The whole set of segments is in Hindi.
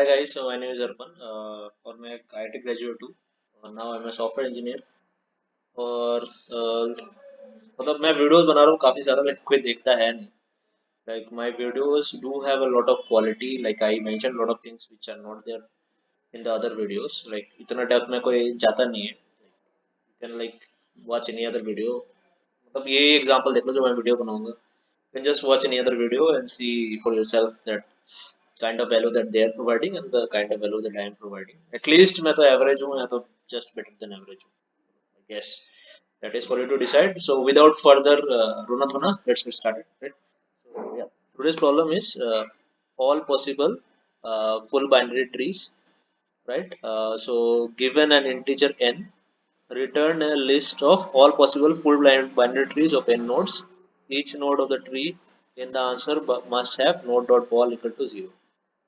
Hi guys, my name is Arpan और मैं एक आईटी ग्रेजुएट हूँ और now I am software engineer. और मतलब मैं वीडियोस बना रहा हूँ काफ़ी सारा, लेकिन कोई देखता है नहीं। Like my videos do have a lot of quality, like I mention lot of things which are not there in the other videos. Like इतना डेप्थ में कोई जाता नहीं है। You can like watch any other video. मतलब ये एग्जांपल देख लो जो मैं वीडियो बनाऊंगा। You can just watch any other video and see for yourself that kind of value that they are providing and the kind of value that I am providing. At least मैं तो average हूँ या तो just better than average हूँ. I guess that is for you to decide. So without further Runa Dhuna, let's get started. Right? So yeah, today's problem is all possible full binary trees. Right? So given an integer n, return a list of all possible full binary trees of n nodes. Each node of the tree in the answer must have node dot ball equal to 0.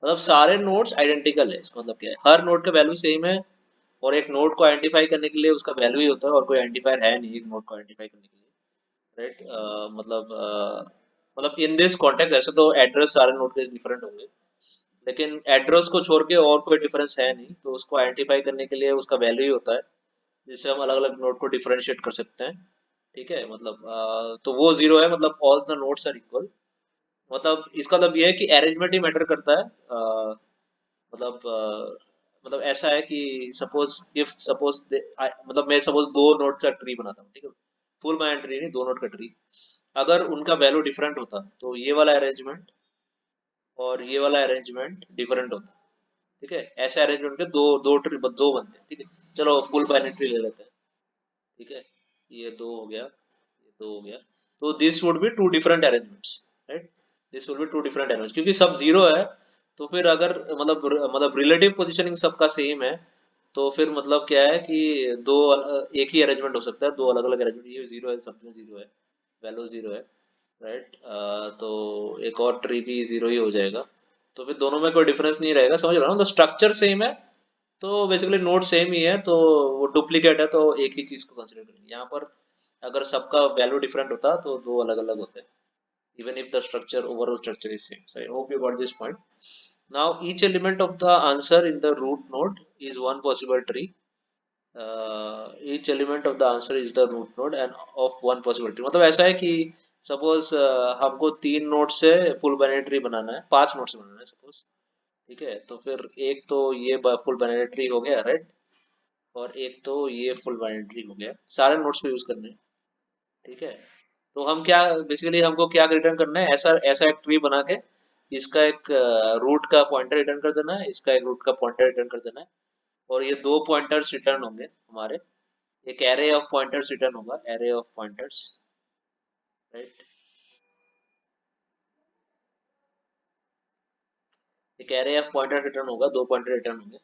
मतलब सारे नोड्स आइडेंटिकल है। इसका मतलब क्या है, हर नोड का वैल्यू सेम है और एक नोड को आइडेंटिफाई करने के लिए उसका वैल्यू ही होता है और कोई आइडेंटिफायर है नहीं एक नोड को आइडेंटिफाई करने के लिए। राइट? मतलब इन दिस कॉन्टेक्स्ट ऐसे तो एड्रेस सारे नोड के डिफरेंट होंगे, लेकिन एड्रेस को छोड़ के और कोई डिफरेंस है नहीं, तो उसको आइडेंटिफाई करने के लिए उसका वैल्यू ही होता है, जिससे हम अलग अलग नोड को डिफरेंशिएट कर सकते हैं। ठीक है, मतलब तो वो जीरो है, मतलब all the nodes are equal. मतलब इसका मतलब ये है कि अरेंजमेंट ही मैटर करता है। मतलब मतलब ऐसा है कि सपोज इफ सपोज मतलब मैं सपोज दो नोड का ट्री बनाता हूँ, ठीक है, फुल बाइनरी ट्री नहीं, दो नोड का ट्री। अगर उनका वैल्यू डिफरेंट होता तो ये वाला अरेंजमेंट और ये वाला अरेंजमेंट डिफरेंट होता। ठीक है, ऐसे अरेंजमेंट के दो दो ट्री दो बनते हैं। ठीक है, चलो फुल बाइनरी ट्री ले लेते हैं। ठीक है, ये दो हो गया, ये दो हो गया। तो this would be two different arrangements. Right? This would be two different arrangements क्योंकि सब जीरो है। तो फिर अगर मतलब रिलेटिव पोजीशनिंग सबका सेम है, तो फिर मतलब क्या है कि दो एक ही अरेंजमेंट हो सकता है, दो अलग अलग अरेंजमेंट। ये जीरो है, सब में जीरो है, वैल्यू जीरो है। राइट? तो एक और ट्री भी जीरो ही हो जाएगा। तो फिर दोनों में कोई डिफरेंस नहीं रहेगा, समझ रहे हो ना? तो स्ट्रक्चर सेम है, तो बेसिकली नोड सेम ही है, तो वो डुप्लीकेट है, तो एक ही चीज को कंसिडर करेंगे यहाँ पर। अगर सबका वैल्यू डिफरेंट होता तो दो अलग अलग होते, even if the structure overall structure is same. So I hope you got this point. Now each element of the answer in the root node is one possible tree. Each element of the answer is the root node and of one possible tree. मतलब ऐसा है कि सपोज हमको तीन नोड से फुल बाइनरी ट्री बनाना है, पांच नोड से बनाना है सपोज। ठीक है, तो फिर एक तो ये फुल बाइनरी ट्री हो गया, राइट? और एक तो ये फुल बाइनरी हो गया, सारे नोट्स को यूज करने हैं। ठीक है, तो हम क्या, बेसिकली हमको क्या रिटर्न करना है, ऐसा ऐसा एक ट्री बना के इसका एक रूट का पॉइंटर रिटर्न कर देना है, इसका एक रूट का पॉइंटर रिटर्न कर देना है। और ये दो पॉइंटर्स रिटर्न होंगे हमारे, एक एरे ऑफ पॉइंटर्स रिटर्न होगा, एरे ऑफ पॉइंटर्स। राइट? एक एरे ऑफ पॉइंटर रिटर्न होगा, दो पॉइंटर रिटर्न होंगे।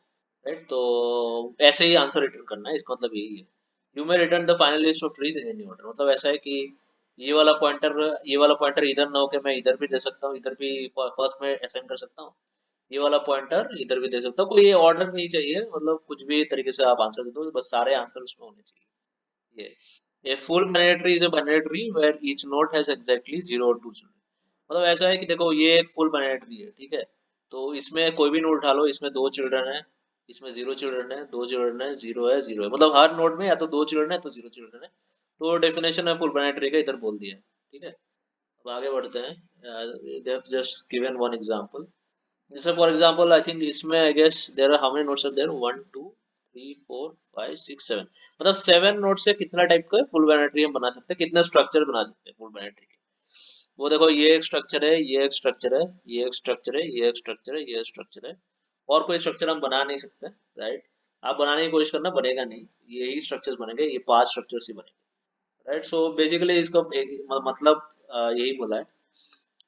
राइट? तो ऐसे ही आंसर रिटर्न करना है, इसका मतलब यही है। You may return the final list of trees in any order. मतलब ऐसा है कि ये वाला पॉइंटर इधर ना होके मैं इधर भी दे सकता हूँ, इधर भी फर्स्ट में असाइन कर सकता हूँ। ये वाला पॉइंटर इधर भी दे सकता हूँ, कोई ये ऑर्डर नहीं चाहिए, मतलब कुछ भी तरीके से आप आंसर दे दो, बस सारे आंसर उसमें होने चाहिए। ये a full binary tree is a binary tree where each node has exactly zero or two children। मतलब ऐसा है कि देखो ये एक फुल बाइनरी ट्री है, ठीक है, तो इसमें कोई भी नोड उठा लो, इसमें दो चिल्ड्रन है, इसमें जीरो चिल्ड्रन है, दो चिल्ड्रन है, जीरो है, जीरो है। मतलब हर नोड में या तो दो चिल्ड्रन है तो जीरो चिल्ड्रन है। तो डेफिनेशन है फुल बाइनरी ट्री का इधर बोल दिया है। ठीक है, अब आगे बढ़ते हैं। They have just given one example. जैसे फॉर एग्जांपल आई थिंक इसमें I guess there are how many nodes are there, 1 2 3 4 5 6 7। मतलब सेवन नोड से कितना टाइप का फुल बाइनरी ट्री हम बना सकते हैं, कितने स्ट्रक्चर बना सकते हैं फुल बाइनरी ट्री के। वो देखो, ये एक स्ट्रक्चर है, ये एक स्ट्रक्चर है, ये एक स्ट्रक्चर है, ये एक स्ट्रक्चर है, ये एक स्ट्रक्चर है। और कोई स्ट्रक्चर हम बना नहीं सकते। राइट? आप बनाने की कोशिश करना, बनेगा नहीं। यही स्ट्रक्चर्स बनेंगे, ये पांच स्ट्रक्चर्स ही बनेंगे। राइट? सो बेसिकली इसको मतलब यही बोला है।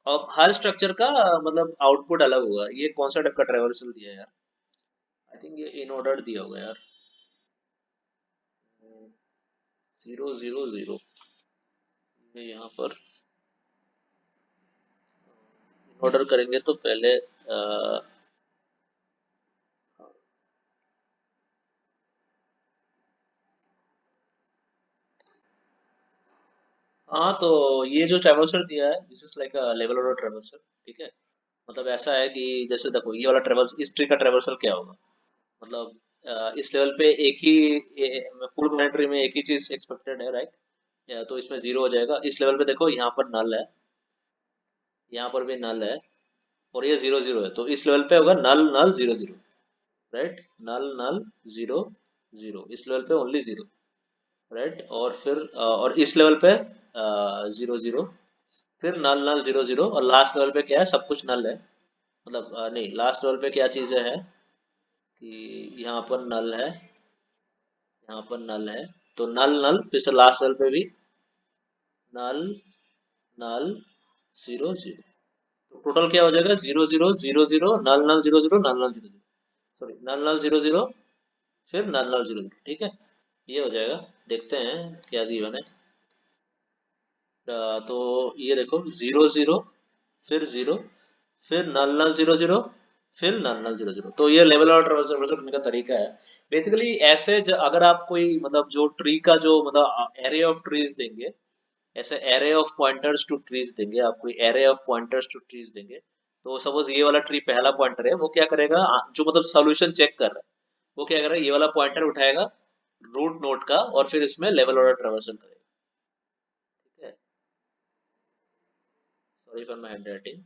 अब हर स्ट्रक्चर का मतलब आउटपुट अलग होगा। ये कौन सा टाइप का ट्रेवर्सल दिया है यार? आई थिंक ये इन ऑर्डर दिया होगा यार। 0 0 0। ये यहाँ पर इन ऑर्डर करेंगे तो पहले हाँ, तो ये जो ट्रेवर्सल दिया है, this is like a level order traversal. ठीक है, मतलब ऐसा है कि जैसे देखो ये वाला ट्रेवर्स, इस ट्री का ट्रेवर्सल क्या होगा, मतलब इस लेवल पे एक ही फुल बाइनरी ट्री में एक ही चीज एक्सपेक्टेड है, राइट? या तो इसमें जीरो हो जाएगा। इस लेवल पे देखो यहाँ पर नल है, यहाँ पर भी नल है, और ये जीरो जीरो है, तो इस लेवल पे होगा नल नल जीरो जीरो, राइट? नल नल जीरो जीरो, इस लेवल पे ओनली जीरो, राइट? और फिर और इस लेवल पे जीरो जीरो, फिर नल नल जीरो जीरो, और लास्ट लेवल पे क्या है, सब कुछ नल है। मतलब नहीं, लास्ट लेवल पे क्या चीजें है कि यहाँ पर नल है, यहाँ पर नल है, तो नल नल, फिर से लास्ट लेवल पे भी नल नल जीरो जीरो, तो टोटल क्या हो जाएगा, जीरो जीरो जीरो जीरो, नल नल जीरो जीरो, नल नल जीरो जीरो, सॉरी नल नल जीरो जीरो, फिर नल नल जीरो जीरो, ठीक है? ये हो जाएगा। देखते हैं क्या गिवन है। तो ये देखो जीरो जीरो, फिर जीरो, फिर नल नल जीरो जीरो, फिर नल नल जीरो जीरो, तो ये लेवल और ट्रांसफर करने का तरीका है। बेसिकली ऐसे अगर आप कोई मतलब जो ट्री का जो मतलब एरे ऑफ ट्रीज देंगे, ऐसे array of pointers to trees देंगे, आप कोई array of pointers to trees देंगे, तो सपोज ये वाला ट्री पहला पॉइंटर है, वो क्या करेगा, जो मतलब सोल्यूशन चेक कर रहा है, वो क्या करेगा, ये वाला पॉइंटर उठाएगा रूट नोड का, और फिर इसमें लेवल ऑर्डर ट्रांसफर करेगा, ठीक है? Sorry for my handwriting.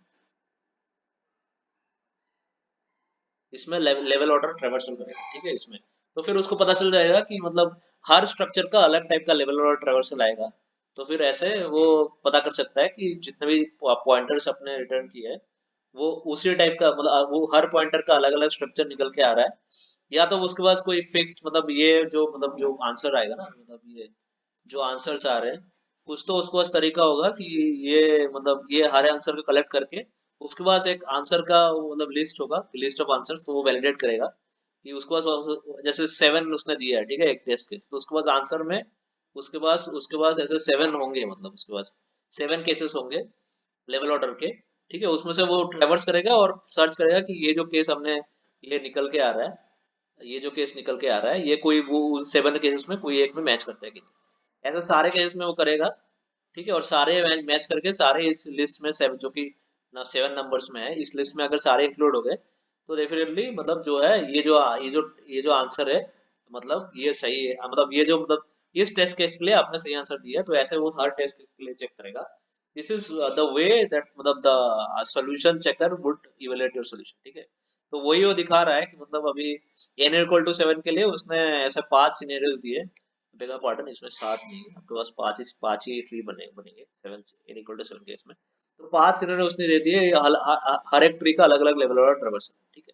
इसमें लेवल ऑर्डर ट्रांसफर करेगा, ठीक है? इसमें तो फिर उसको पता चल जाएगा कि मतलब हर स्ट्रक्चर का अलग टाइप का लेवल ऑर्डर ट्रांसफर आएगा, तो फिर ऐसे वो पता कर सकता है कि जितने भी पॉइंटर्स अपने रिटर्न किए हैं, वो उसी टाइप का, मतलब वो हर पॉइंटर का अलग अलग स्ट्रक्चर निकल के आ रहा है, या तो उसके पास कोई फिक्स्ड, मतलब ये जो मतलब जो आंसर आएगा ना, मतलब ये जो आंसर्स आ रहे हैं, कुछ तो उसके पास तरीका होगा कि ये मतलब ये हर आंसर को कलेक्ट करके उसके पास एक आंसर का मतलब लिस्ट होगा, लिस्ट ऑफ आंसर्स, तो वो वैलिडेट करेगा कि उसके पास जैसे सेवन उसने दिया है, ठीक है, एक टेस्ट केस, तो उसके पास आंसर में उसके पास ऐसे सेवन होंगे, मतलब उसके पास सेवन केसेस होंगे लेवल ऑर्डर के, ठीक है? उसमें से वो ट्रेवर्स करेगा और सर्च करेगा कि ये जो केस हमने ये निकल के आ रहा है, ये जो केस निकल के आ रहा है, ये कोई वो सेवन केसेस में कोई एक में मैच करता है कि नहीं, ऐसा सारे केसेस में वो करेगा, ठीक है? और सारे मैच करके सारे इस लिस्ट में सेवन, जो कि ना सेवन नंबर्स में है, इस लिस्ट में अगर सारे इंक्लूड हो गए, तो डेफिनेटली मतलब जो है ये जो आंसर है, मतलब ये सही है, मतलब ये जो मतलब इस टेस्ट केस के लिए आपने सही आंसर दिया है, तो ऐसे वो हर टेस्ट केस के लिए चेक करेगा। This is the way that मतलब the solution checker would evaluate your solution, ठीक है? तो वही वो दिखा रहा है कि मतलब अभी n इक्वल टू 7 के लिए उसने ऐसे 5 सिनेरियोज दिए, बेगा पार्टन इसमें सात नहीं है, आपके पास पांच ही ट्री बनेंगे सेवन, n इक्वल टू 7 के इसमें, तो 5 सिनेरियो उसने दे दिए, हर एक ट्री का अलग अलग लेवल और ट्रेवर्सल, ठीक है?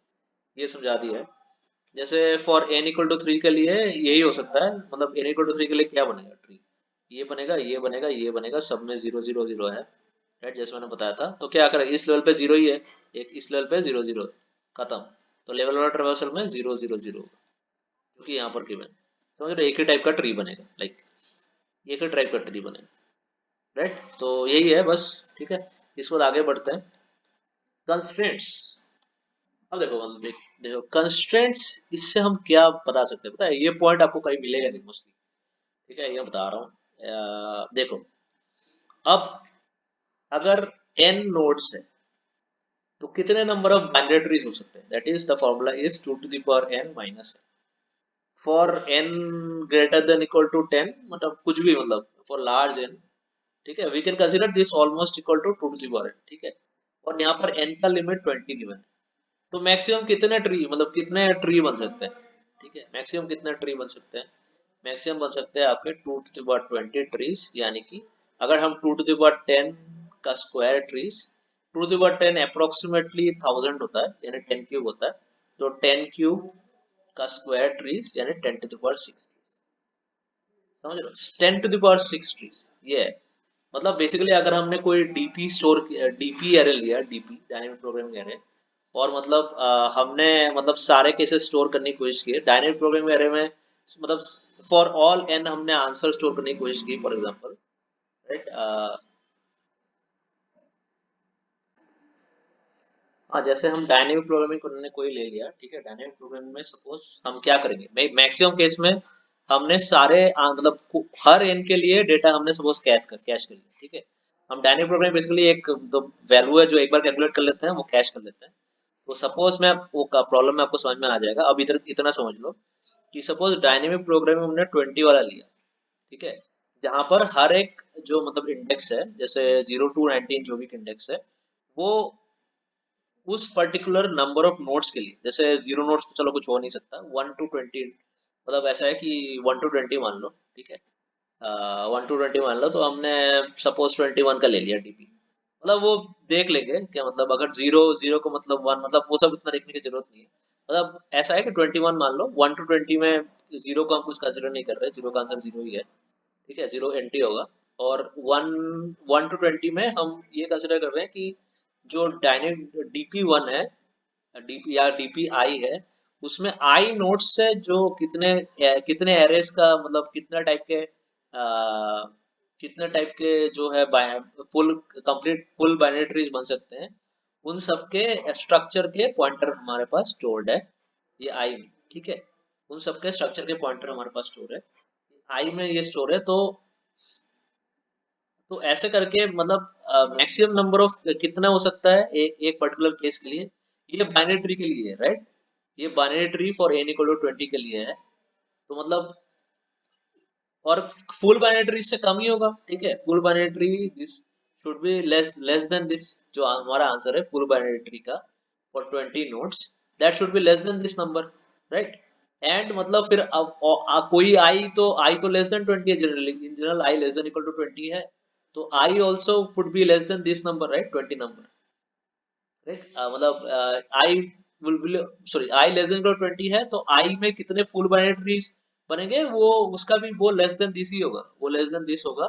ये समझा दिया है। जैसे फॉर n इक्वल टू 3 के लिए यही हो सकता है, मतलब n इक्वल टू 3 के लिए क्या बनेगा ट्री, ये बनेगा, ये बनेगा, ये बनेगा, सब में जीरो जीरो जीरो है, राइट? जैसे मैंने बताया था, तो क्या करें, इस लेवल पे जीरो ही है, एक इस लेवल पे जीरो जीरो, खत्म, तो लेवल वाला ट्रेवर्सल में जीरो जीरो जीरो, जो कि यहाँ पर गिवन, समझ रहे हो? एक ही टाइप का ट्री बनेगा, लाइक एक ही टाइप का ट्री बनेगा, राइट? तो यही है बस, ठीक है? इसके बाद आगे बढ़ते हैं, कंस्ट्रेंट्स। अब देखो मतलब देखो कंस्ट्रेंट्स, इससे हम क्या बता सकते हैं, पता है? ये पॉइंट आपको कहीं मिलेगा नहीं मोस्टली, ठीक है? ये बता रहा हूँ, देखो, अब अगर n नोड्स है, तो कितने नंबर ऑफ बाइनरी ट्रीज हो सकते हैं, that is the formula is 2 to the power n minus for n greater than equal to 10, मतलब कुछ भी, मतलब फॉर लार्ज n, ठीक है, we can consider this almost equal to 2 to the power n, ठीक है? और यहाँ पर n का लिमिट 20 गिवन है, तो मैक्सिमम कितने ट्री, मतलब कितने ट्री बन सकते हैं, ठीक है? मैक्सिमम कितने ट्री बन सकते हैं, मैक्सिमम बन सकते हैं आपके 2 टू द पावर 20 ट्रीज, यानी कि अगर हम 2 टू द पावर 10 का square trees, 2 to the power 10 approximately 1000 होता है, यानी 10 क्यूब होता है, तो 10 क्यूब का स्क्वायर ट्रीज यानी 10 टू द पावर 6, समझ रहे हो? 10 टू द पावर 6 ट्रीज, ये है। मतलब बेसिकली अगर हमने कोई डीपी स्टोर, डीपी एरे लिया, डीपी डायनेमिक प्रोग्रामिंग एरे, और मतलब हमने मतलब सारे केसेस स्टोर करने की कोशिश की डायनेमिक प्रोग्रामिंग एरे में, मतलब फॉर ऑल एन हमने आंसर स्टोर करने की कोशिश की, फॉर एग्जांपल, राइट? हाँ, जैसे हम डायनेमिक प्रोग्रामिंग करने कोई ले लिया, ठीक है? डायनेमिक प्रोग्रामिंग में सपोज हम क्या करेंगे, मैक्सिमम केस में हमने सारे मतलब हर एन के लिए डेटा हमने सपोज कैश कर लिया, ठीक है? हम डायनेमिक प्रोग्रामिंग बेसिकली एक तो वैल्यू है जो एक बार कैलकुलेट कर लेते हैं, वो कैश कर लेते हैं। तो सपोज मैं वो प्रॉब्लम में आपको समझ में आ जाएगा। अब इधर इतना समझ लो कि सपोज डायनेमिक प्रोग्रामिंग हमने 20 वाला लिया, ठीक है, जहां पर हर एक जो मतलब इंडेक्स है, जैसे 0 to 19 जो भी इंडेक्स है, वो उस पर्टिकुलर नंबर ऑफ नोट्स के लिए, जैसे 0 नोट्स तो चलो कुछ हो नहीं सकता, 1 to 20, मतलब ऐसा है कि 1 to 20 मान लो, ठीक है, 1 to 20 मान लो, तो हमने सपोज 21 का ले लिया डीपी। मतलब वो देख लेंगे क्या, मतलब अगर जीरो जीरो को मतलब वन, मतलब वो सब इतना देखने की जरूरत नहीं है। मतलब ऐसा है कि 21 मान लो, 1 to 20 में जीरो को हम कुछ कंसिडर नहीं कर रहे, जीरो का आंसर जीरो ही है, ठीक है, जीरो एंटी होगा। और वन 1 to 20 में हम ये कंसिडर कर रहे हैं कि जो डायनेमिक DP1 है, डीपी या डीपी आई है, उसमें आई नोट्स से जो कितने एरेस का मतलब कितने टाइप के जो है full complete full binary trees बन सकते हैं, उन सब के स्ट्रक्चर के पॉइंटर हमारे पास स्टोर्ड है ये आई में, ठीक है। उन सब के स्ट्रक्चर के पॉइंटर हमारे पास स्टोर है, आई में ये स्टोर है। तो ऐसे करके मतलब मैक्सिमम नंबर ऑफ कितना हो सकता है एक पर्टिकुलर केस के लिए, ये बाइनरी ट्री के लिए है, राइट। ये binary tree for n equal to 20 के लिए है। तो मतलब और फुल बाइनरी ट्री इससे कम ही होगा, ठीक है। Full binary tree this should be less than this, जो हमारा आंसर है फुल बाइनरी ट्री का for 20 nodes, that should be less than this number, right. And मतलब फिर कोई आई तो लेस देन 20 है generally, in general I less than equal to 20 है। तो I also would be less than this number, right, 20 number, right. मतलब I will sorry I less than equal 20 है, तो आई में कितने फुल बाइनरी ट्रीज बनेंगे, वो उसका भी वो लेस देन दिस ही होगा, वो लेस देन दिस होगा।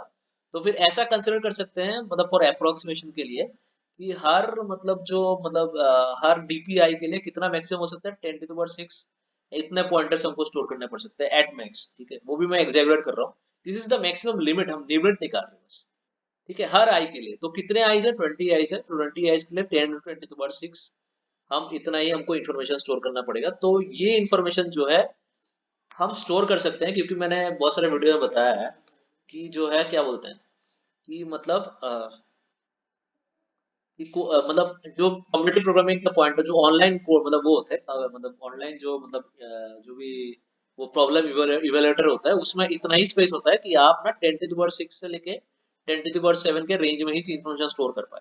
तो फिर ऐसा कंसिडर कर सकते हैं मतलब फॉर अप्रोक्सीमेशन के लिए कि हर मतलब जो मतलब हर डीपीआई के लिए कितना मैक्सिमम हो सकता है, 10 to the power 6 इतने पॉइंटर्स हमको स्टोर करने पड़ सकते हैं एट मैक्स, ठीक है। वो भी मैं एग्जैगरेट कर रहा हूँ, this is the maximum limit, हम लिमिट निकाल रहे हैं बस, ठीक है, हर आई के लिए। तो कितने आईज है, 20 आईज है, तो 20 आईज के लिए 10 to 20 to the power 6 हम इतना ही हमको इन्फॉर्मेशन स्टोर करना पड़ेगा। तो ये इन्फॉर्मेशन जो है हम स्टोर कर सकते हैं, क्योंकि मैंने बहुत सारे वीडियो में बताया है कि जो है क्या बोलते हैं कि मतलब मतलब जो कम्प्यूटर प्रोग्रामिंग का पॉइंट है, जो ऑनलाइन कोड मतलब वो होता है मतलब ऑनलाइन जो मतलब जो भी वो प्रॉब्लम इवेल्युएटर होता है, उसमें इतना ही स्पेस होता है कि आप ना 10 to the power 6 से लेके 10 to the power 7 के रेंज में ही इन्फॉर्मेशन स्टोर कर पाए,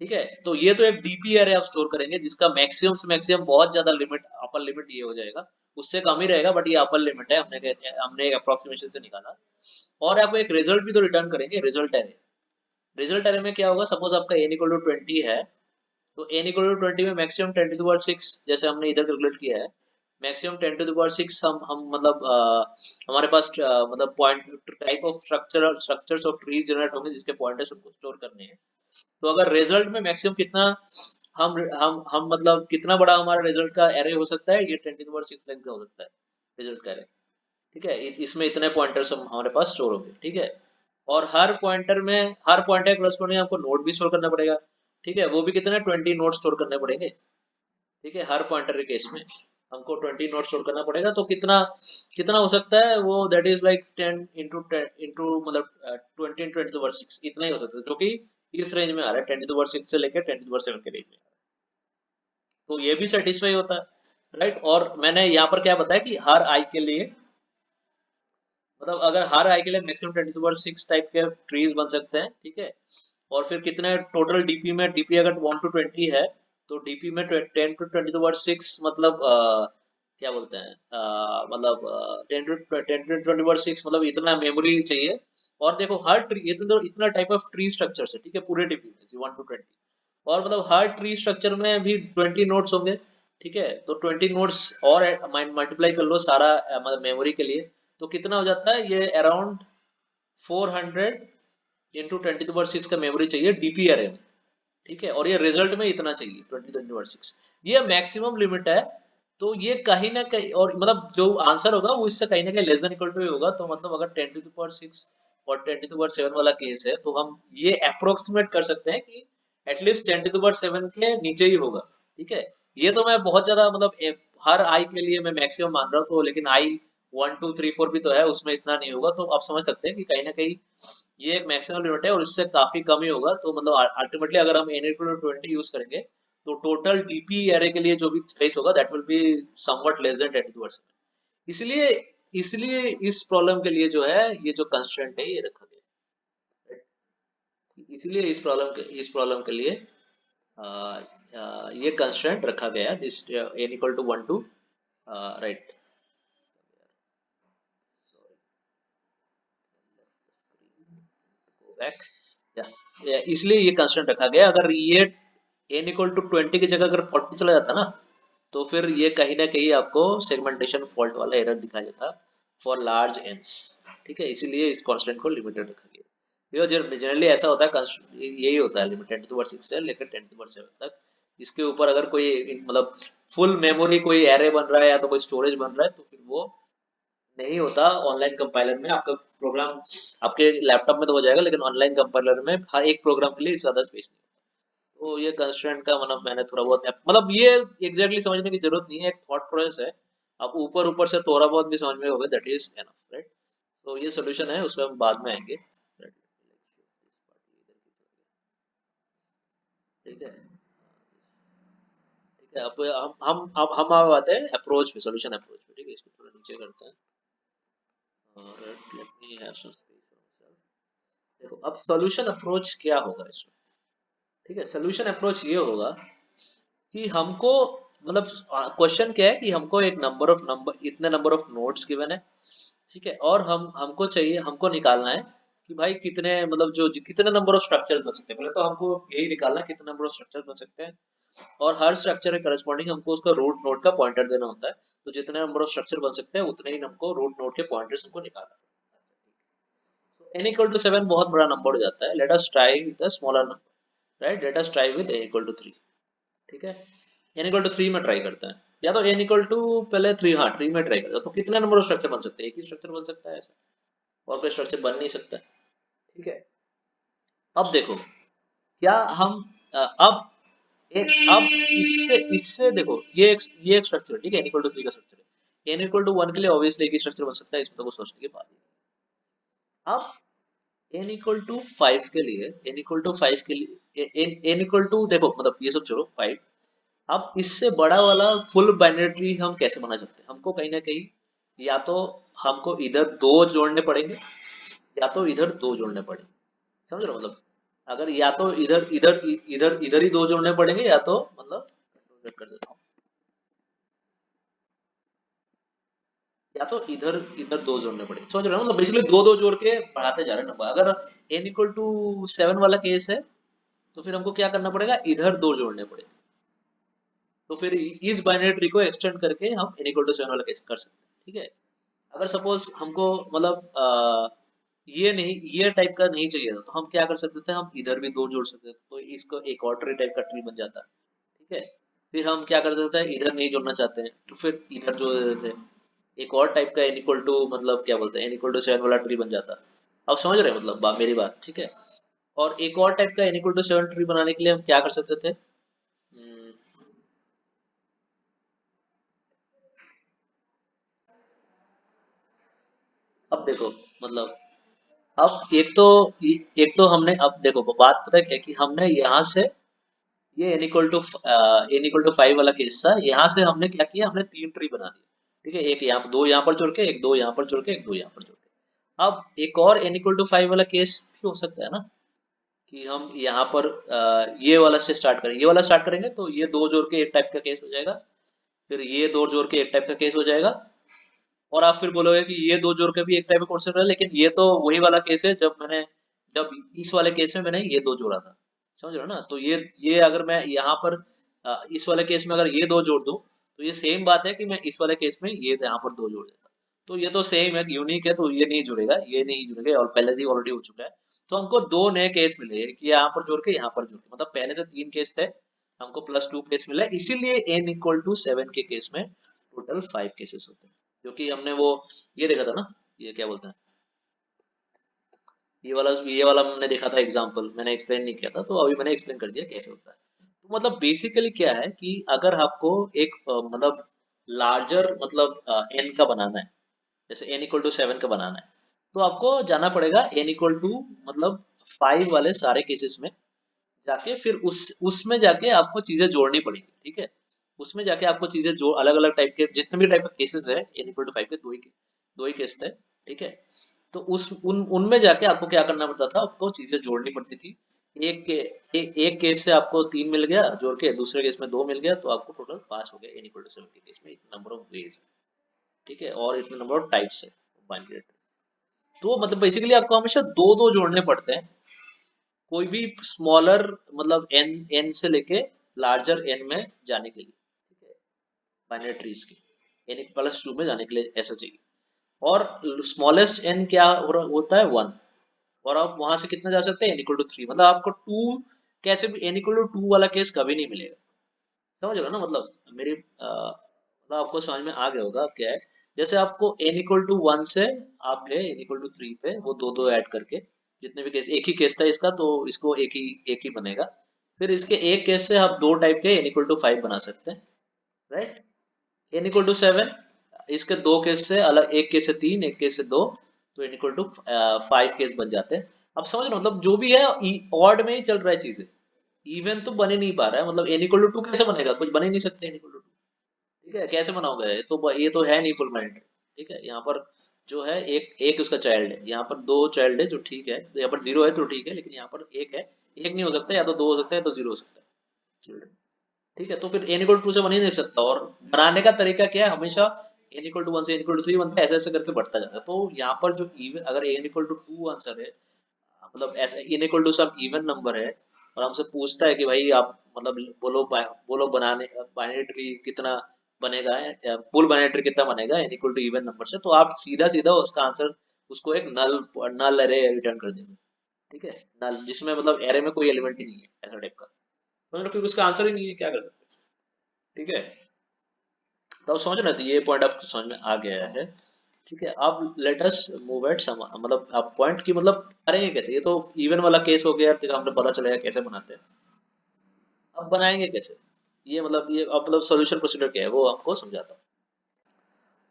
ठीक है। तो ये तो एक डीपी एरे आप स्टोर करेंगे जिसका मैक्सिमम से मैक्सिमम बहुत ज्यादा लिमिट, अपर लिमिट ये हो जाएगा, उससे कम ही रहेगा, बट ये अपर लिमिट है, हमने एक अप्रोक्सीमेशन से निकाला। और आप एक रिजल्ट भी तो रिटर्न करेंगे, रिजल्ट एरे। रिजल्ट एरे में क्या होगा, सपोज आपका n इक्वल टू 20 है, तो n इक्वल टू 20 में मैक्सिमम 10 to the power 6 जैसे हमने इधर कैलकुलेट किया है, मैक्सिमम 10 to the power 6 हम मतलब हमारे पास मतलब point type of structures of trees generate होंगे जिसके पॉइंटर्स हमको स्टोर करने हैं। तो अगर रिजल्ट में मैक्सिमम कितना हम मतलब कितना बड़ा हमारा रिजल्ट का एरे हो सकता है, ये 10 to the power 6 लेंथ का हो सकता है रिजल्ट का एरे, ठीक है। इसमें इतने पॉइंटर्स हमारे पास स्टोर होंगे, ठीक है। और हर पॉइंटर के करस्पॉन्डिंग आपको नोट भी स्टोर करना पड़ेगा, ठीक है। वो भी कितने 20 नोट स्टोर करने पड़ेंगे, ठीक है। हर पॉइंटर के केस में हमको 20 नोट स्टोर करना पड़ेगा। तो कितना कितना हो सकता है वो, that is like 10 into 10 into मतलब 20 into 10 to the power 6 इतना ही हो सकता है, जो कि इस रेंज में आ रहा है, 10 to the power 6 से लेकर 10 to the power 7 के रेंज में। तो ये भी सेटिस्फाई होता है, राइट। और मैंने यहाँ पर क्या बताया कि हर आई के लिए मतलब अगर हर आई के लिए maximum 10 to the power 6 type के ट्रीज बन सकते हैं, ठीक है। और फिर कितने टोटल डीपी में, डीपी अगर 1 to 20 है, तो डीपी में 10 to 20 to the power 6 मतलब क्या बोलते हैं मतलब 10 to 20 to the power 6 मतलब इतना मेमोरी चाहिए। और देखो हर ट्री, ये तो इतना टाइप ऑफ ट्री स्ट्रक्चर है, ठीक है, पूरे डीपी में 1 to 20। और मतलब हर ट्री स्ट्रक्चर में भी 20 नोड्स होंगे, ठीक है। तो 20 नोड्स और मल्टीप्लाई कर लो सारा मतलब मेमोरी के लिए, तो कितना हो जाता है ये around 400 into 10 to the power 6 का मेमोरी चाहिए डीपी अरे में, ठीक है। और ये रिजल्ट में इतना चाहिए 20 to 10 to the power 6, ये मैक्सिमम लिमिट है। तो ये कहीं ना कहीं और मतलब जो आंसर होगा वो इससे कहीं ना कहीं लेस देन इक्वल टू ही होगा। तो मतलब अगर 10 to the power 6 और 10 to the power 7 वाला केस है, तो हम ये अप्रोक्सीमेट कर सकते हैं कि एटलीस्ट 10 to the power 7 के नीचे ही होगा, ठीक है। ये तो मैं बहुत ज्यादा मतलब हर आई के लिए मैं मैक्सिमम मान रहा हूँ, तो लेकिन आई 1 2 3 4 भी तो है, उसमें इतना नहीं होगा। तो आप समझ सकते हैं कि कहीं ना कहीं ये एक मैक्सिमम लिमिट है और इससे काफी कम ही होगा, तो मतलब अल्टीमेटली अगर हम n इक्वल टू 20 यूज करेंगे तो टोटल डीपी एरे के लिए जो भी स्पेस होगा that will be somewhat less than 10 इसलिए इसलिए इस प्रॉब्लम के लिए जो है ये जो कंस्ट्रेंट है ये रखा गया है। इसलिए इस प्रॉब्लम के लिए ये कंस्ट्रेंट रखा गया this n equal to 1 to right. Back या इसलिए ये कंस्टेंट रखा गया। अगर ये n इक्वल टू 20 की जगह अगर 40 चला जाता ना तो फिर ये कहीं ना कहीं आपको सेगमेंटेशन फॉल्ट वाला एरर दिखा जाता फॉर लार्ज एंस। ठीक है, इसीलिए इस कांस्टेंट को लिमिटेड रखा गया। ये जनरली ऐसा होता है यही होता है लिमिट 10⁻6 से लेकर 10⁻7 तक। इसके ऊपर अगर कोई मतलब फुल मेमोरी कोई एरे बन रहा है या तो कोई स्टोरेज बन रहा है तो फिर वो नहीं होता ऑनलाइन कंपाइलर में। आपका प्रोग्राम आपके लैपटॉप में तो हो जाएगा लेकिन ऑनलाइन कंपाइलर में हर एक प्रोग्राम के लिए ज्यादा स्पेस नहीं होता। तो ये कंस्ट्रेंट का मतलब मैंने थोड़ा बहुत मतलब ये एग्जैक्टली समझने की जरूरत नहीं है, एक थॉट प्रोसेस है। आप ऊपर ऊपर से थोड़ा बहुत भी समझ में होगा दैट इज एनफ राइट। तो ये सोल्यूशन है, उसमें हम बाद में आएंगे। ठीक है, ठीक है। अब हम अब आते हैं अप्रोच पे, सोल्यूशन अप्रोच पे। ठीक है, इसको थोड़ा नीचे करते हैं और let me have some space for my. देखो अब सॉल्यूशन अप्रोच क्या होगा इसमें। ठीक है, सॉल्यूशन अप्रोच ये होगा कि हमको मतलब क्वेश्चन क्या है कि हमको एक नंबर इतने नंबर ऑफ नोड्स गिवन है। ठीक है, और हमको निकालना है कि भाई कितने मतलब कितने नंबर ऑफ स्ट्रक्चर्स बन सकते हैं। पहले तो हमको यही निकालना है कितने नंबर ऑफ स्ट्रक्चर्स बन सकते हैं और हर स्ट्रक्चर के करस्पॉन्डिंग हमको उसका रूट नोड का पॉइंटर देना होता है। तो जितने नंबर ऑफ स्ट्रक्चर बन सकते हैं उतने ही हमको रूट नोड के पॉइंटर्स हमको निकालना है। n इक्वल टू 7 बहुत बड़ा नंबर हो जाता है। Let us try with a smaller number right. Let us try with n equal to 3। ठीक है, n इक्वल टू 3 में ट्राई करते हैं या तो n इक्वल टू पहले 3, हाँ 3 में ट्राई करते हैं। तो कितने नंबर ऑफ स्ट्रक्चर बन सकते हैं? एक ही स्ट्रक्चर बन सकता है ऐसा, और कोई स्ट्रक्चर बन नहीं सकता। ठीक है, अब देखो क्या हम अब अब इससे इससे देखो ये एक स्ट्रक्चर है। ठीक है, n इक्वल टू 3 का स्ट्रक्चर है। n इक्वल टू 1 के लिए ऑब्वियसली एक ही स्ट्रक्चर बन सकता है, इसमें तो कुछ सोचने की बात नहीं। अब n इक्वल टू 5 के लिए n इक्वल टू 5 के लिए n इक्वल टू देखो मतलब ये सब छोड़ो 5। अब इससे बड़ा वाला फुल बाइनरी ट्री हम कैसे बना सकते हैं? हमको कहीं ना कहीं या तो हमको इधर दो जोड़ने पड़ेंगे या तो इधर दो जोड़ने पड़ेंगे। समझ रहे हो मतलब अगर या तो इधर इधर इधर इधर ही दो जोड़ने पड़ेंगे या तो मतलब कर देता हूँ या तो इधर इधर दो जोड़ने पड़ेंगे। समझ रहे हो मतलब बेसिकली दो दो जोड़ के बढ़ाते जा रहे हैं नंबर। अगर n इक्वल टू 7 वाला केस है तो फिर हमको क्या करना पड़ेगा, इधर दो जोड़ने पड़ेंगे। तो फिर इस बाइनरी ट्री को एक्सटेंड करके हम n इक्वल टू 7 वाला केस कर सकते हैं। ठीक है, अगर सपोज हमको मतलब ये नहीं ये टाइप का नहीं चाहिए था तो हम क्या कर सकते थे, हम इधर भी दो जोड़ सकते थे तो इसको एक और ट्री टाइप का ट्री बन जाता। ठीक है, फिर हम क्या कर सकते हैं, इधर नहीं जोड़ना चाहते हैं तो फिर इधर जोड़ देते थे। एक और टाइप का n इक्वल टू मतलब क्या बोलते हैं n इक्वल टू 7 वाला ट्री बन जाता। अब समझ रहे हैं मतलब मेरी बात। ठीक है, और एक और टाइप का n इक्वल टू 7 ट्री बनाने के लिए हम क्या कर सकते थे। अब देखो मतलब अब एक तो हमने अब देखो बात पता है क्या कि हमने यहाँ से ये n इक्वल टू 5 वाला केस था। यहाँ से हमने क्या किया, हमने तीन ट्री बना दिया। ठीक है, एक यहाँ दो यहाँ पर जोड़ के एक दो यहाँ पर जोड़ के एक दो यहाँ पर जोड़ के। अब एक और n इक्वल टू 5 वाला केस भी हो सकता है ना कि हम यहाँ पर ये वाला से स्टार्ट करें, ये वाला स्टार्ट करेंगे तो ये दो जोड़ के एक टाइप का केस हो जाएगा। फिर ये दो जोड़ के एक टाइप का केस हो जाएगा। और आप फिर बोलोगे कि ये दो जोड़ के भी एक टाइप का क्वेश्चन है लेकिन ये तो वही वाला केस है जब इस वाले केस में मैंने ये दो जोड़ा था। समझ रहे हो ना, तो ये अगर मैं यहाँ पर इस वाले केस में अगर ये दो जोड़ दूं तो ये सेम बात है कि मैं इस वाले केस में ये यहाँ पर दो जोड़ देता। तो ये तो सेम है, यूनिक है, तो ये नहीं जुड़ेगा, ये नहीं जुड़ेगा और पहले से ऑलरेडी हो चुका है। तो हमको दो नए केस मिले कि यहाँ पर जोड़ के यहाँ पर जोड़ के, मतलब पहले से तीन केस थे, हमको +2 केस मिला है। इसीलिए n इक्वल टू 7 के केस में टोटल 5 केसेस होते हैं। क्योंकि हमने वो ये देखा था ना, ये क्या बोलते हैं, ये वाला हमने देखा था एग्जाम्पल, मैंने एक्सप्लेन नहीं किया था तो अभी मैंने एक्सप्लेन कर दिया कैसे होता है। तो मतलब बेसिकली क्या है कि अगर आपको एक मतलब लार्जर मतलब n का बनाना है, जैसे n इक्वल टू 7 का बनाना है तो आपको जाना पड़ेगा n इक्वल टू मतलब 5 वाले सारे केसेस में जाके, फिर उसमें जाके आपको चीजें जोड़नी पड़ेगी, ठीक है। उसमें जाके आपको चीजें जो अलग अलग टाइप के जितने भी टाइप के केसेस है n इक्वल टू 5 के दो ही केस थे, ठीक है। तो उनमें जाके आपको क्या करना पड़ता था, आपको चीजें जोड़नी पड़ती थी। एक के एक केस से आपको 3 मिल गया जोड़ के, दूसरे केस में 2 मिल गया, तो आपको टोटल 5 हो गया n इक्वल टू 7 के केस में। इतना नंबर ऑफ वेज, ठीक है, और इतने नंबर ऑफ टाइप्स है बाइनरी। तो मतलब बेसिकली आपको हमेशा दो दो जोड़ने पड़ते हैं, कोई भी स्मॉलर मतलब एन एन से लेके लार्जर एन में जाने के लिए, ठीक है, बाइनरी ट्रीज के एन प्लस 2 में जाने के लिए ऐसा चाहिए। और स्मॉलेस्ट एन क्या होता है, 1। और आप वहां से कितना जा सकते हैं, एन इक्वल टू 3। मतलब आपको 2 कैसे भी एन इक्वल टू 2 वाला केस कभी नहीं मिलेगा। समझ रहे हो ना, मतलब मेरी मतलब आपको समझ में आ गया होगा क्या है। जैसे आपको n इक्वल टू 1 से आप गए n इक्वल टू 3 पे, वो दो दो ऐड करके जितने भी केस, एक ही केस था इसका तो इसको एक ही बनेगा। फिर इसके एक केस से आप दो टाइप के n इक्वल टू 5 बना सकते हैं, राइट। n इक्वल टू 7, इसके दो केस से अलग, एक केस से 3, एक केस से 2, तो n इक्वल टू 5 केस बन जाते हैं। अब समझ रहे हो, मतलब जो भी है ऑड में ही चल रहा है चीजें, इवन तो बन ही नहीं पा रहा है। मतलब n इक्वल टू 2 कैसे बनेगा, कुछ बन ही नहीं सकते n इक्वल टू 2, ठीक है, कैसे बनाओगे, ये तो है नहीं फुल माइंड, ठीक है। यहाँ पर जो है एक एक उसका चाइल्ड है, यहाँ पर दो चाइल्ड है जो ठीक है, तो यहाँ पर 0 है तो ठीक है, लेकिन यहाँ पर एक है, एक नहीं हो सकता, या तो 2 हो सकता है, या तो 0 हो सकता है चिल्ड्रन, ठीक है। तो फिर n इक्वल टू से बन ही नहीं सकता। और बनाने का तरीका क्या है, हमेशा n इक्वल टू 1 से n इक्वल टू 3 बनता है, ऐसे ऐसे करके बढ़ता जाता है। तो यहाँ पर जो इवन, अगर n इक्वल टू 2 आंसर है, मतलब ऐसा n इक्वल टू सब इवन नंबर है, और हमसे पूछता है कि भाई आप मतलब बोलो बोलो बनाने बाइनरी ट्री कितना बनेगा, फुल बाइनरी ट्री कितना बनेगा n equal to even number से, तो आप सीधा सीधा उसका आंसर, उसको एक नल नल एरे रिटर्न कर देंगे, ठीक है। नल जिसमें मतलब एरे में कोई एलिमेंट ही नहीं है, ऐसा टाइप का, मतलब क्योंकि उसका आंसर ही नहीं है, क्या कर सकते हैं, ठीक है। तो आप समझ रहे थे, ये पॉइंट आपको समझ में आ गया है, ठीक है। अब let us move at some, मतलब आप पॉइंट की मतलब करेंगे कैसे, ये तो इवन वाला केस हो गया, ठीक है, हमने पता चलेगा कैसे बनाते हैं। अब बनाएंगे कैसे, ये मतलब ये अब मतलब सोल्यूशन प्रोसीजर क्या है वो आपको समझाता हूँ।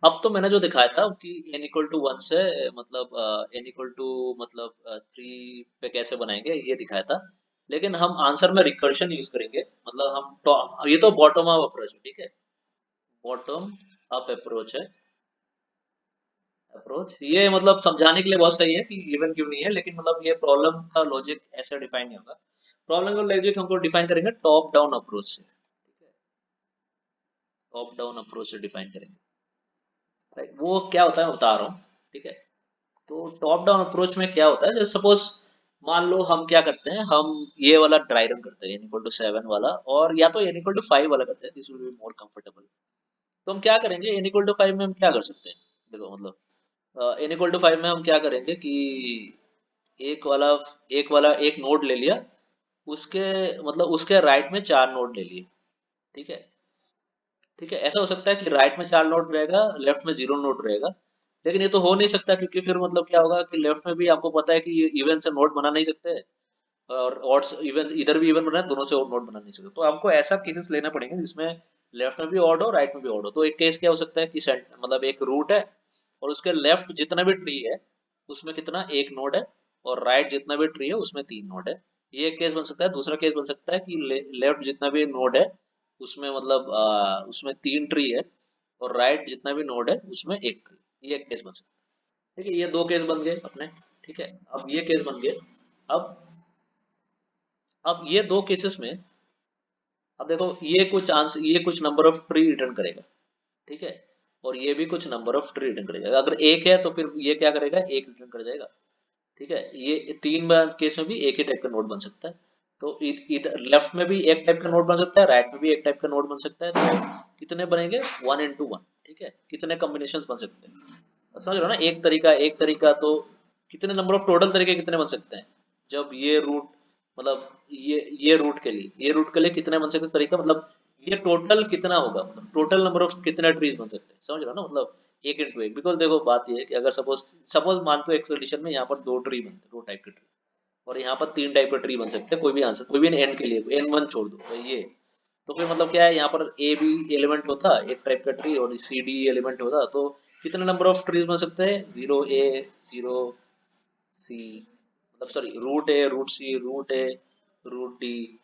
अब तो मैंने जो दिखाया था कि n इक्वल टू 1 से मतलब n इक्वल टू मतलब 3 पे कैसे बनाएंगे ये दिखाया था। लेकिन हम आंसर में रिकर्शन यूज करेंगे, मतलब ये तो बॉटम अप अप्रोच है, ठीक है, बॉटम अप अप्रोच ये मतलब समझाने के लिए बहुत सही है कि इवन क्यों नहीं है, लेकिन मतलब ये प्रॉब्लम का लॉजिक ऐसे डिफाइन नहीं होगा। प्रॉब्लम का लॉजिक हमको डिफाइन करेंगे टॉप डाउन अप्रोच से, ठीक है, टॉप डाउन अप्रोच से डिफाइन करेंगे, राइट। वो क्या होता है मैं बता रहा हूँ, ठीक है। तो टॉप डाउन अप्रोच में क्या होता है, जैसे सपोज मान लो हम क्या करते हैं, हम ये वाला ड्राई रन करते हैं n इक्वल टू 7 वाला, और या तो n इक्वल टू 5 वाला करते हैं, this will be more comfortable. तो हम क्या करेंगे, n इक्वल टू 5 में हम क्या कर सकते हैं, देखो मतलब n इक्वल टू 5 में हम क्या करेंगे कि एक वाला एक नोड ले लिया, उसके मतलब उसके राइट में 4 नोड ले लिए, ठीक है, ठीक है। ऐसा हो सकता है कि राइट में 4 नोड रहेगा, लेफ्ट में 0 नोड रहेगा, लेकिन ये तो हो नहीं सकता, क्योंकि फिर मतलब क्या होगा कि लेफ्ट में भी आपको पता है कि इवन से नोड बना नहीं सकते, और ऑड्स इवन इधर भी इवन बना है, दोनों से और नोड बना नहीं सकते। तो आपको ऐसा केसेस लेना पड़ेंगे जिसमें लेफ्ट में भी ऑड हो, राइट में भी ऑड हो। तो एक केस क्या हो सकता है कि मतलब एक रूट है, और उसके लेफ्ट जितना भी ट्री है उसमें कितना, एक नोड है, और राइट जितना भी ट्री है उसमें 3 नोड है। ये एक केस बन सकता है। दूसरा केस बन सकता है कि लेफ्ट जितना भी नोड है उसमें मतलब उसमें 3 ट्री है, और राइट जितना भी नोड है उसमें एक ट्री। ये एक केस बन सकता है, ठीक है। ये दो केस बन गए अपने, ठीक है। अब ये केस बन गए। अब अब ये दो केसेस में, अब देखो ये कुछ आंसर, ये कुछ नंबर ऑफ ट्री रिटर्न करेगा, ठीक है, और ये भी कुछ नंबर ऑफ ट्री रिटर्न करेगा। अगर एक है तो फिर ये क्या करेगा, एक रिटर्न कर जाएगा, ठीक है। ये तीन बार केस में भी एक ही टाइप का नोड बन सकता है। तो इधर लेफ्ट में भी एक टाइप का नोड बन सकता है, राइट में भी एक टाइप का नोड बन सकता है। तो कितने बनेंगे, 1 into 1, ठीक है। कितने कॉम्बिनेशन बन सकते हैं, समझ रहे हो ना। एक तरीका तो कितने नंबर ऑफ टोटल तरीके कितने बन सकते हैं, जब ये रूट मतलब ये रूट के लिए कितने बन सकते हैं तरीका, मतलब ये टोटल कितना होगा, मतलब टोटल नंबर ऑफ कितने ट्रीज बन सकते हैं, समझ रहे हो ना। मतलब एक इंटू एक, बिकॉज देखो बात ये है कि अगर सपोज सपोज मानते हो एक सोल्यूशन में यहाँ पर दो ट्री बनते, दो टाइप के ट्री, और यहाँ पर 3 टाइप के ट्री बन सकते हैं, कोई भी आंसर, कोई भी एन के लिए n1 छोड़ दो तो ये, तो फिर मतलब क्या है, यहाँ पर ए बी एलिमेंट होता एक टाइप का ट्री, और सी डी एलिमेंट होता, तो कितने नंबर ऑफ ट्रीज बन सकते हैं? 0A, 0C, मतलब सॉरी, रूट ए, रूट सी, रूट ए, रूट डी,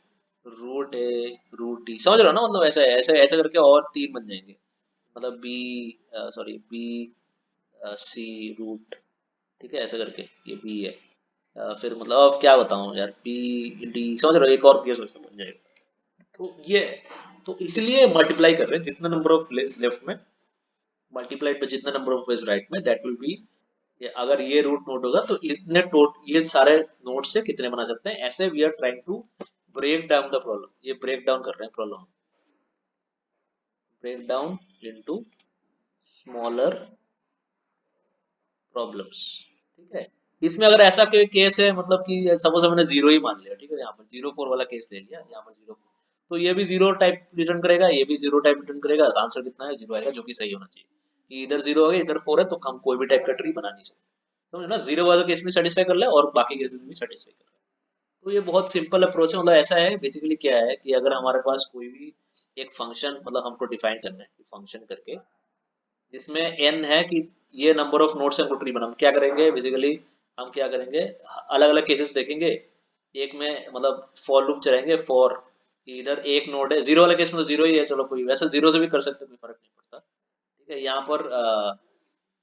रूट ए, रूट डी, समझ रहे हो ना? मतलब ऐसा है, ऐसे ऐसे करके और तीन बन जाएंगे, मतलब बी, सॉरी बी, सी, रूट, ठीक है, ऐसे करके ये बी है। फिर मतलब अब क्या बताऊं यार, पी, डी, समझ रहे हो? एक और केस वैसे बन जाएगा। तो ये है। तो इसलिए मल्टीप्लाई कर रहे हैं, जितना नंबर ऑफ लेफ्ट में मल्टीप्लाइड पे जितना नंबर ऑफ वेज राइट में, दैट विल बी, अगर ये रूट नोड होगा तो इतने ये सारे नोड से कितने बना सकते हैं, ऐसे we are trying to break down the problem. ये ब्रेक डाउन कर रहे हैं problem, break down into smaller problems, ठीक है। इसमें अगर ऐसा कोई केस है, मतलब कि सपोज हमने जीरो ही मान लिया, ठीक है, यहाँ पर 0 4 वाला केस ले लिया, यहाँ पर 0 4, तो ये भी जीरो टाइप रिटर्न करेगा, ये भी जीरो टाइप रिटर्न करेगा, तो आंसर कितना है? जीरो आएगा, जो कि सही होना चाहिए। कि इधर जीरो है, इधर 4 है, तो हम कोई भी टाइप का ट्री बना नहीं सकते, समझे ना? जीरो वाला केस में सेटिस्फाई कर ले और बाकी केस में भी सेटिस्फाई कर ले। तो ये बहुत सिंपल अप्रोच है। मतलब ऐसा है, बेसिकली क्या है कि अगर हमारे पास कोई भी एक फंक्शन, मतलब हमको डिफाइन करना है कि फंक्शन करके, जिसमें n है कि ये नंबर ऑफ नोड्स हमको ट्री बना, हम क्या करेंगे बेसिकली, हम क्या करेंगे, अलग अलग केसेस देखेंगे। एक में मतलब फॉर लूप चलाएंगे, फॉर इधर एक नोड है, जीरो वाले केस में तो जीरो ही है, चलो कोई, वैसे जीरो से भी कर सकते हैं, कोई फर्क नहीं पड़ता, ठीक है।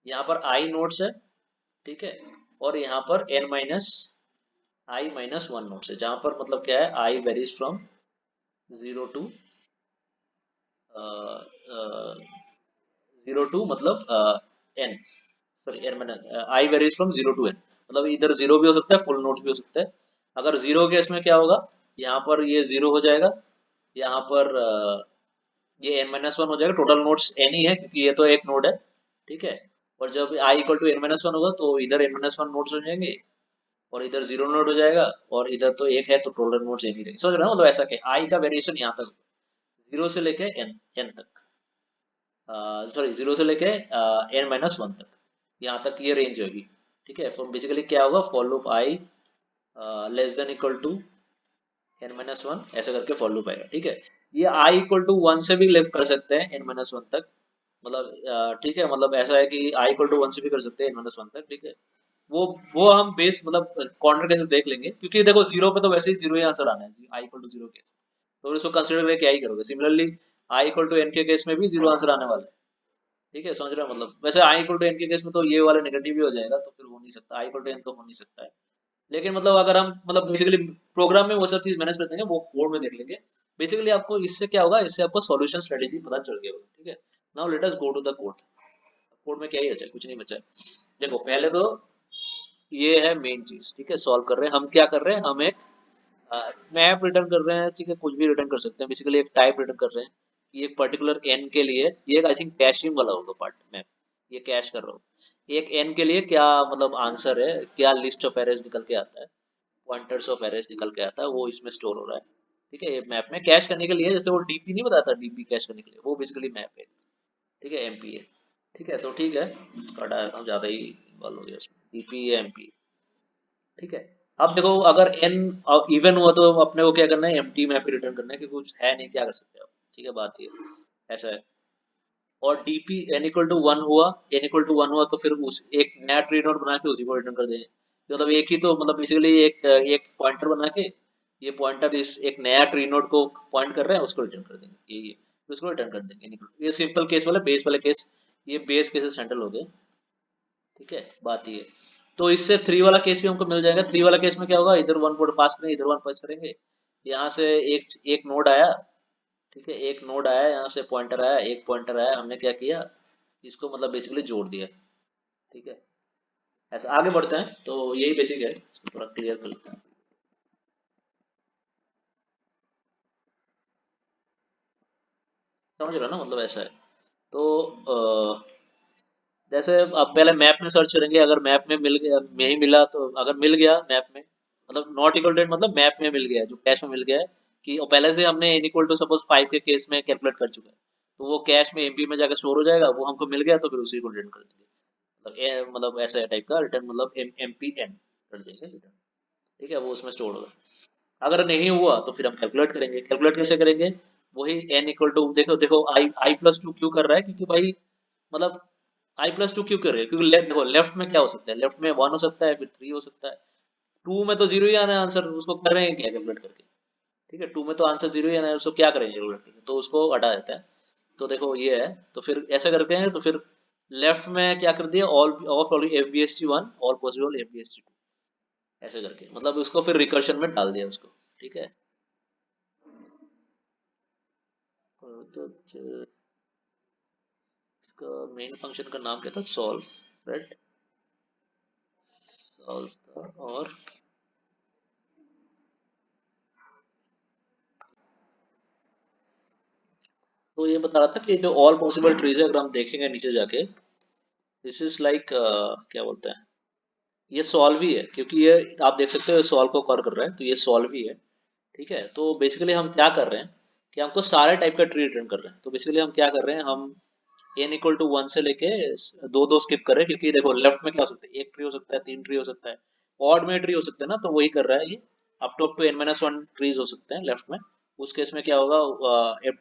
यहाँ पर आई नोड्स है, ठीक है, और यहाँ पर n minus i minus one nodes है, जहां पर मतलब क्या है, i varies from zero to, zero to मतलब एन, सॉरी एन मैंने, i varies from zero to n, मतलब इधर जीरो भी हो सकता है, फुल नोड्स भी हो सकता है। अगर जीरो केस में क्या होगा, यहाँ पर ये जीरो हो जाएगा, यहाँ पर ये एन माइनस वन हो जाएगा, टोटल नोड्स एन ही है क्योंकि ये तो एक नोड है, ठीक है। और जब i equal to N minus one होगा तो इधर एन माइनस वन नोड्स हो जाएंगे, और इधर जीरो नोड हो जाएगा, और इधर तो एक है तो टोटल नोड्स एन ही रहेंगे, समझ रहे हो? मतलब ऐसा क्या, आई का वेरिएशन यहाँ तक, जीरो से लेके एन एन तक, सॉरी जीरो से लेके एन माइनस वन तक, यहाँ तक ये रेंज होगी, ठीक है। तो बेसिकली क्या होगा, for loop I less than equal to N minus one, ऐसा करके फॉर लूप आएगा, ठीक है। ये आई इक्वल टू वन से भी लेस कर सकते हैं एन माइनस वन तक, मतलब ठीक है, मतलब ऐसा है कि आई इक्वल टू वन से भी कर सकते हैं एन माइनस वन तक, ठीक है। वो हम बेस मतलब कॉर्नर केसेस देख लेंगे, क्योंकि देखो जीरो पे तो वैसे ही जीरो ही आंसर आना है, I equal to zero case, तो इसको कंसिडर करके क्या ही करोगे। Similarly I equal to N के केस में भी जीरो आंसर आने वाला है, ठीक है, समझ रहे हो? मतलब वैसे आई इक्वल टू एन के केस में तो ये वाला नेगेटिव भी हो जाएगा, तो फिर हो नहीं सकता, आई इक्वल टू एन तो हो नहीं सकता है। लेकिन मतलब अगर हम मतलब बेसिकली प्रोग्राम में वो सब चीज मैनेज कर देंगे, वो कोड में देख लेंगे। बेसिकली आपको इससे क्या होगा, इससे आपको सॉल्यूशन स्ट्रेटेजी पता चल गया होगा, ठीक है। Now let us go to the code. Code में क्या ही बचा है? कुछ नहीं बचा है। देखो पहले तो ये है मेन चीज, ठीक है, सॉल्व कर रहे हैं हम, क्या कर रहे हैं, हम एक मैप रिटर्न कर रहे हैं, ठीक है, कुछ भी रिटर्न कर सकते हैं, बेसिकली एक टाइप रिटर्न कर रहे हैं कि एक पर्टिकुलर एन के लिए, ये आई थिंक कैशिंग वाला होगा पार्ट मैप, ये कैश कर रहा हूँ, एक एन के लिए क्या मतलब आंसर है, क्या लिस्ट ऑफ एरेज निकल के आता है, पॉइंटर्स ऑफ एरेज निकल के आता है, वो इसमें स्टोर हो रहा है, ठीक है। ये मैप में कैश करने के लिए, जैसे वो डीपी नहीं बताता, डीपी कैश करने के लिए, वो बेसिकली मैप है, ठीक है, एमपी है, ठीक है। तो ठीक है, थोड़ा ज्यादा ही इन्वॉल्व हो गया उसमें, डीपी है, एमपी, ठीक है। अब देखो अगर एन इवन हुआ तो अपने को क्या करना है, एम्प्टी मैप रिटर्न करना है, क्योंकि कुछ है नहीं, क्या कर सकते हो, ठीक है, बात ये ऐसा है। और DP N equal to one हुआ, एन इक्वल टू वन हुआ तो फिर उस एक नया ट्री नोड बना के उसी को रिटर्न कर देंगे, मतलब एक ही तो मतलब बेसिकली एक पॉइंटर बना के, ये पॉइंटर इस एक नया ट्री नोड को पॉइंट कर रहे हैं, उसको रिटर्न कर देंगे, ये उसको रिटर्न कर देंगे, ये सिंपल केस वाला, बेस वाले केस, ये बेस केसेस हैंडल हो गए, ठीक है, बात ये। तो इससे थ्री वाला केस भी हमको मिल जाएगा। थ्री वाला केस में क्या होगा, इधर वन वर्ड पास करेंगे, इधर वन पास करेंगे, यहाँ से एक एक नोड आया, ठीक है, एक नोड आया, यहाँ से पॉइंटर आया, एक पॉइंटर आया, हमने क्या किया, इसको मतलब बेसिकली जोड़ दिया, ठीक है। ऐसा आगे बढ़ते हैं, तो यही बेसिक है, इसको थोड़ा क्लियर कर लेते हैं, समझ रहे हो ना? मतलब ऐसा है। तो जैसे अब पहले मैप में सर्च करेंगे, अगर मैप में मिल गया, नहीं मिला, तो अगर मिल गया मैप में, मतलब नॉट इक्वल टू मतलब मैप में मिल गया, जो कैश में मिल गया है, कि और पहले से हमने n इक्वल टू सपोज 5 के केस में कैलकुलेट कर चुके हैं, तो वो कैश में एमपी में जाकर स्टोर हो जाएगा, वो हमको मिल गया तो फिर उसी को रिटर्न कर देंगे, मतलब मतलब ऐसा टाइप का रिटर्न, मतलब एमपी एन कर देंगे रिटर्न, ठीक है, वो उसमें स्टोर होगा। अगर नहीं हुआ तो फिर हम कैलकुलेट करेंगे, कैलकुलेट कैसे करेंगे, वही n इक्वल टू, देखो देखो आई आई प्लस टू क्यों कर रहा है, क्योंकि भाई मतलब i+2 क्यों करें, क्योंकि देखो लेफ्ट में क्या हो सकता है, लेफ्ट में 1 हो सकता है, फिर 3 हो सकता है, 2 में तो 0 ही आना है आंसर, उसको कर रहे हैं क्या कैलकुलेट करके। ठीक है, 2 में तो आंसर 0 ही आना है, उसको क्या करेंगे कैलकुलेट करके, तो उसको हटा देता है। तो देखो ये है, तो फिर ऐसा करते हैं, तो फिर लेफ्ट में क्या कर दिया, all all FBST1 all possible FBST2, ऐसे करके मतलब उसको फिर रिकर्शन में डाल दिया उसको। ठीक है, तो इसका मेन फंक्शन का नाम क्या था, सॉल्व, राइट, सॉल्व था। और तो ये बता रहा था कि जो ऑल पॉसिबल ट्रीज है, अगर हम देखेंगे नीचे जाके, दिस इज लाइक क्या बोलते हैं, ये सॉल्व ही है, क्योंकि ये आप देख सकते हो सॉल्व को कवर कर रहा है, तो ये सॉल्व ही है। ठीक है, तो बेसिकली हम क्या कर रहे हैं कि हमको सारे टाइप का ट्री रिटर्न कर रहे हैं, तो बेसिकली हम क्या कर रहे हैं, हम n=1 से लेके दो दो स्किप कर रहे हैं, क्योंकि देखो लेफ्ट में क्या हो सकता है, एक ट्री हो सकता है, तीन ट्री हो सकता है, ऑड में ट्री हो सकता है ना, तो वही कर रहा है ये, अप टू n-1 ट्रीज हो सकते हैं लेफ्ट में। उस केस में क्या होगा,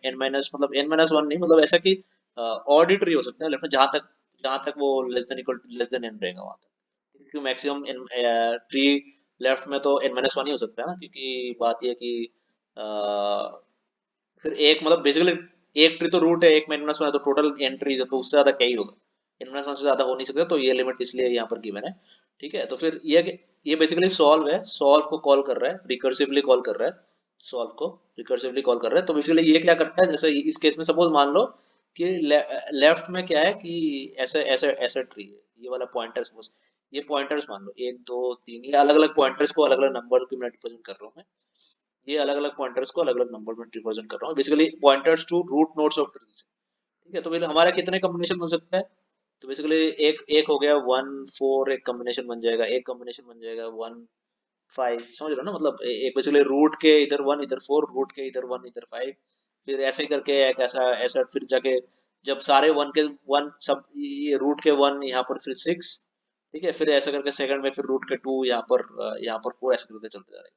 n माइनस मतलब n-1 नहीं, मतलब ऐसा कि ऑड ही ट्री हो सकता है लेफ्ट में, जहां तक वो लेस देन n रहेगा वहां तक, क्योंकि मैक्सिमम ट्री लेफ्ट में तो n-1 ही हो सकता है ना, क्योंकि बात यह कि फिर एक मतलब बेसिकली एक ट्री तो रूट है, एक माइनस वन है, तो टोटल एन ट्रीज है, तो उससे ज्यादा क्या ही होगा, एन माइनस वन से ज्यादा हो नहीं सकता, तो ये लिमिट इसलिए यहाँ पर गिवन है। ठीक है, तो फिर ये बेसिकली सॉल्व है, सॉल्व को कॉल कर रहा है, रिकर्सिवली कॉल कर रहा है, सॉल्व को रिकर्सिवली कॉल कर रहा है। तो बेसिकली ये क्या करता है, जैसे इस केस में सपोज मान लो कि लेफ्ट में क्या है कि ऐसे ऐसे ऐसे ट्री है, ये वाला पॉइंटर सपोज, ये पॉइंटर्स मान लो 1 2 3, ये अलग अलग पॉइंटर्स को अलग अलग नंबर की मैं रिप्रेजेंट कर रहा हूँ मैं, ये अलग अलग पॉइंटर्स को अलग अलग नंबर में रिप्रेजेंट कर रहा हूँ, basically pointers to root nodes of trees. ठीक है, तो फिर हमारा कितने कॉम्बिनेशन बन सकता है, तो बेसिकली एक एक हो गया 1 4, एक कॉम्बिनेशन बन जाएगा, एक कॉम्बिनेशन बन जाएगा 1 5, समझ रहे हो ना, मतलब एक बेसिकली रूट के इधर 1 इधर 4, रूट के इधर 1 इधर 5, फिर ऐसे ही करके एक ऐसा ऐसा फिर जाके जब सारे वन के वन सब, ये रूट के 1 यहाँ पर फिर 6। ठीक है, फिर ऐसा करके सेकंड में फिर रूट के 2 यहाँ पर 4, ऐसे करके चलते जाएगा।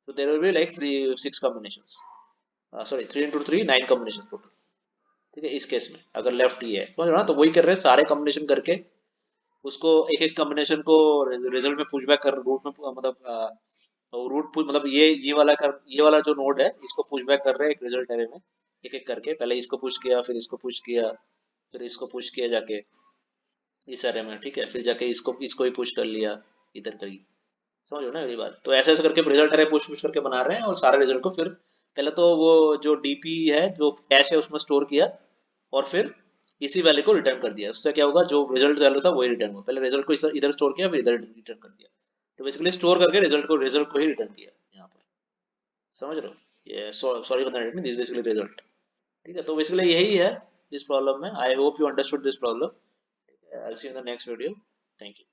So there will be like 6 combinations. Sorry, 3 into 3 9 combinations total. ठीक है, इस केस में अगर लेफ्ट ही है, समझ रहे हो ना, तो वही कर रहे हैं, सारे कॉम्बिनेशन करके उसको एक एक कॉम्बिनेशन को रिजल्ट में पुशबैक कर, रूट में मतलब रूट मतलब ये वाला जो नोड है, इसको पुशबैक कर रहे हैं एक रिजल्ट एरे में, एक एक करके, पहले इसको पुश किया, फिर इसको पुश किया, फिर इसको पुश किया जाके इस एरे में। ठीक है, फिर जाके इसको इसको ही पुश कर लिया इधर कहीं, समझ लो ना मेरी बात, तो ऐसे ऐसे करके रिजल्ट अरे पुश पुश करके बना रहे हैं, और सारे रिजल्ट को फिर पहले तो वो जो डीपी है, जो कैश है, उसमें स्टोर किया, और फिर इसी वैल्यू को रिटर्न कर दिया, उससे क्या होगा, जो रिजल्ट वैल्यू था वही रिटर्न हुआ, पहले रिजल्ट को इधर स्टोर किया, फिर इधर रिटर्न कर दिया, तो बेसिकली स्टोर करके रिजल्ट को ही रिटर्न किया यहाँ पर, समझ रहे हो, ये sorry for that, this basically result. ठीक है, तो बेसिकली यही है इस प्रॉब्लम में, I hope you understood this problem. I will see you in the next video, thank you.